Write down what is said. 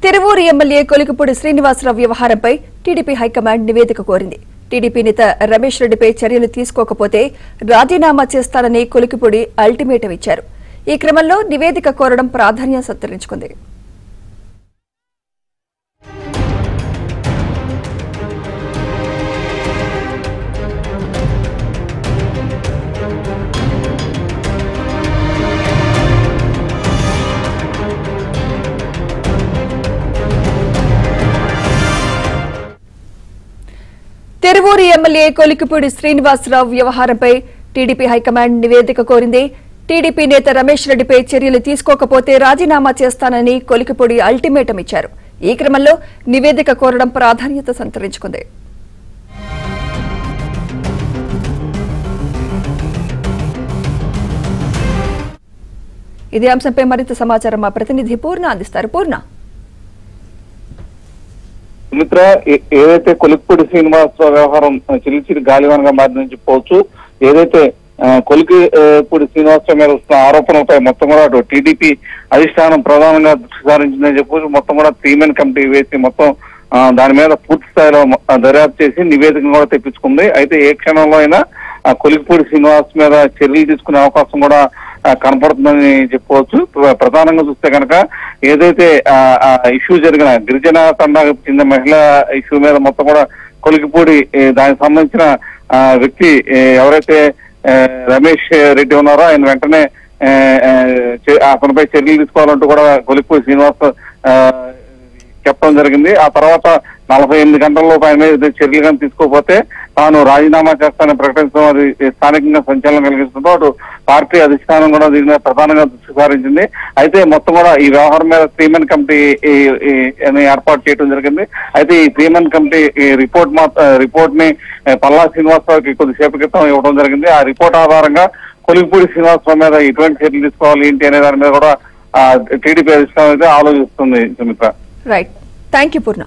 Tiruvuru MLA Kolikapudi Srinivasarao వ్యవహారంపై TDP high command నివేదిక కోరింది. టీడీపీ నేత రమేష్ రెడ్డిపై చర్యలు తీసుకోకపోతే రాజీనామా చేస్తానని కొలికిపూడి అల్టిమేటం ఇచ్చారు. ఈ క్రమంలో నివేదిక కోరడం ప్రాధాన్యం సంతరించుకుంది. తిరువూరు ఎమ్మెల్యే కొలికిపూడి శ్రీనివాసరావు వ్యవహారంపై టీడీపీ హైకమాండ్ నివేదిక కోరింది. టీడీపీ నేత రమేష్ రెడ్డిపై చర్యలు తీసుకోకపోతే రాజీనామా చేస్తానని కొలికిపూడి అల్టిమేటం ఇచ్చారు. ఈ క్రమంలో నివేదిక కోరడం ప్రాధాన్యత సంతరించుకుంది. ఇదే అంశంపై మరింత సమాచారం మా ప్రతినిధి పూర్ణ అందిస్తారు. పూర్ణ, మిత్ర, ఏదైతే కొలికిపూడి శ్రీనివాసరావు వ్యవహారం చిలిచిరి గాలివానగా మారిందని చెప్పుకోవచ్చు. ఏదైతే కొలికిపూడి శ్రీనివాసరావు మీద వస్తున్న ఆరోపణలపై మొత్తం కూడా అటు టీడీపీ అధిష్టానం ప్రధానంగా దృష్టి సారించిందని చెప్పవచ్చు. మొత్తం కూడా 3 మెన్ కమిటీ వేసి మొత్తం దాని మీద పూర్తి స్థాయిలో దర్యాప్తు చేసి నివేదికను కూడా తెప్పించుకుంది. అయితే ఏ క్షణంలో అయినా కొలికిపూడి శ్రీనివాస్ మీద చర్యలు తీసుకునే అవకాశం కూడా కనపడుతుందని చెప్పుకోవచ్చు. ప్రధానంగా చూస్తే కనుక ఏదైతే ఇష్యూ జరిగిన గిరిజన తండాకు చెందిన మహిళ ఇష్యూ మీద మొత్తం కూడా కొలికిపూడి దానికి సంబంధించిన వ్యక్తి ఎవరైతే రమేష్ రెడ్డి ఉన్నారో ఆయన వెంటనే అతనిపై చర్యలు తీసుకోవాలంటూ కూడా కొలికిపూడి శ్రీనివాస్ చెప్పడం జరిగింది. ఆ తర్వాత 48 గంటల్లోపు ఆయన మీద చర్యలు కానీ తీసుకోకపోతే తాను రాజీనామా చేస్తానని ప్రకటించడం అది స్థానికంగా సంచలనం కలిగిస్తుందో అటు పార్టీ అధిష్టానం కూడా దీని మీద ప్రధానంగా దృష్టి సారించింది. అయితే మొత్తం కూడా ఈ వ్యవహారం మీద 3 మెన్ కమిటీ ఏర్పాటు చేయడం జరిగింది. అయితే ఈ 3 మెన్ కమిటీ రిపోర్ట్ ని పల్లా శ్రీనివాసరావుకి కొద్దిసేపు క్రితం ఇవ్వడం జరిగింది. ఆ రిపోర్ట్ ఆధారంగా కొలికిపూడి శ్రీనివాసరావు మీద ఎటువంటి చర్యలు తీసుకోవాలి ఏంటి అనే దాని మీద కూడా టీడీపీ అధిష్టానం అయితే ఆలోచిస్తుంది. Sumitra, right, thank you Purna.